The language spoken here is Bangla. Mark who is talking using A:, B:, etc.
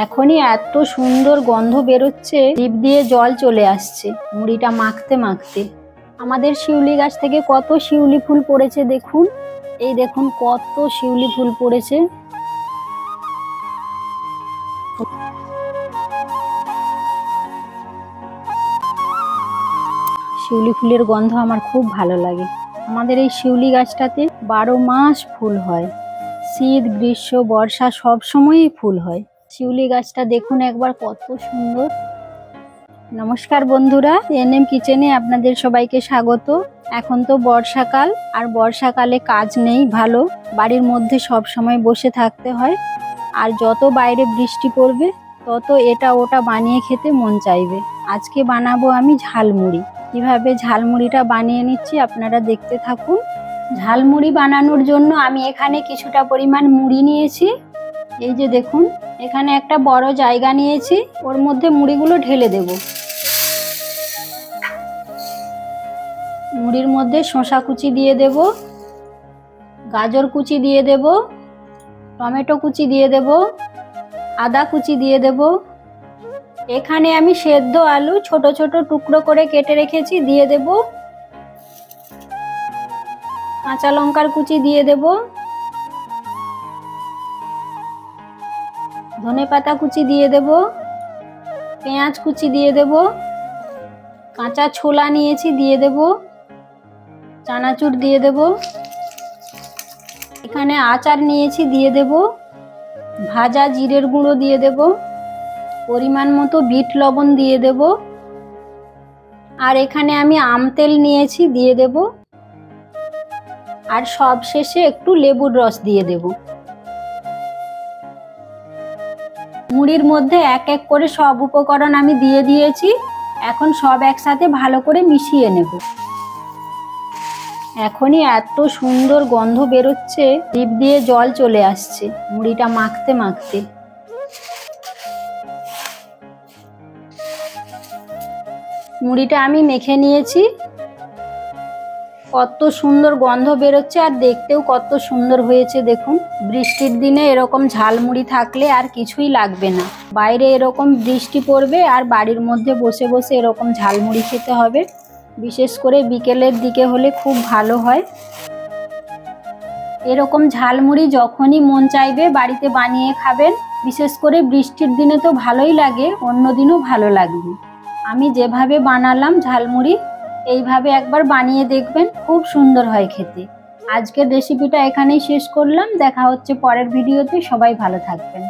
A: এখনই এত সুন্দর গন্ধ বেরোচ্ছে, জিভ দিয়ে জল চলে আসছে মুড়িটা মাখতে মাখতে। আমাদের শিউলি গাছ থেকে কত শিউলি ফুল পড়েছে দেখুন, এই দেখুন কত শিউলি ফুল পড়েছে। শিউলি ফুলের গন্ধ আমার খুব ভালো লাগে। আমাদের এই শিউলি গাছটাতে 12 মাস ফুল হয়, শীত গ্রীষ্ম বর্ষা সব সময়ই ফুল হয়। শিউলি গাছটা দেখুন একবার কত সুন্দর। নমস্কার বন্ধুরা, এনএম কিচেনে আপনাদের সবাইকে স্বাগত। এখন তো বর্ষাকাল, আর বর্ষাকালে কাজ নেই ভালো, বাড়ির মধ্যে সব সময় বসে থাকতে হয়। আর যত বাইরে বৃষ্টি পড়বে তত এটা ওটা বানিয়ে খেতে মন চাইবে। আজকে বানাবো আমি ঝালমুড়ি। কিভাবে ঝালমুড়িটা বানিয়ে নিচ্ছি আপনারা দেখতে থাকুন। ঝালমুড়ি বানানোর জন্য আমি এখানে কিছুটা পরিমাণ মুড়ি নিয়েছি। এই যে দেখুন, এখানে একটা বড় জায়গা নিয়েছি, ওর মধ্যে মুড়িগুলো ঢেলে দেব। মুড়ির মধ্যে শসা কুচি দিয়ে দেব, গাজর কুচি দিয়ে দেব, টমেটো কুচি দিয়ে দেব, আদা কুচি দিয়ে দেব। এখানে আমি সেদ্ধ আলু ছোট ছোট টুকরো করে কেটে রেখেছি, দিয়ে দেব। কাঁচা লঙ্কার কুচি দিয়ে দেব, ধনেপাতা কুচি দিয়ে দেব, পেঁয়াজ কুচি দিয়ে দেব, কাঁচা ছোলা নিয়েছি দিয়ে দেব, চানাচুর দিয়ে দেব, এখানে আচার নিয়েছি দিয়ে দেব, ভাজা জিরের গুঁড়ো দিয়ে দেব, পরিমাণ মতো বিট লবণ দিয়ে দেব, আর এখানে আমি আম তেল নিয়েছি দিয়ে দেব, আর সব শেষে একটু লেবুর রস দিয়ে দেব। মুড়ির মধ্যে এক এক করে সব উপকরণ আমি দিয়ে দিয়েছি। এখন সব একসাথে ভালো করে মিশিয়ে নেব। এখনই এত সুন্দর গন্ধ বেরোচ্ছে, জিভ দিয়ে জল চলে আসছে মুড়িটা মাখতে মাখতে। মুড়িটা আমি মেখে নিয়েছি। কত সুন্দর গন্ধ বেরোচ্ছে, আর দেখতেও কত সুন্দর হয়েছে দেখুন। বৃষ্টির দিনে এরকম ঝালমুড়ি থাকলে আর কিছুই লাগবে না। বাইরে এরকম বৃষ্টি পড়বে আর বাড়ির মধ্যে বসে বসে এরকম ঝালমুড়ি খেতে হবে। বিশেষ করে বিকেলের দিকে হলে খুব ভালো হয়। এরকম ঝালমুড়ি যখনই মন চাইবে বাড়িতে বানিয়ে খাবেন। বিশেষ করে বৃষ্টির দিনে তো ভালোই লাগে, অন্য দিনও ভালো লাগবে। আমি যেভাবে বানালাম ঝালমুড়ি, এইভাবে একবার বানিয়ে দেখবেন, খুব সুন্দর হয় খেতে। আজকের রেসিপিটা এখানেই শেষ করলাম। দেখা হচ্ছে পরের ভিডিওতে। সবাই ভালো থাকবেন।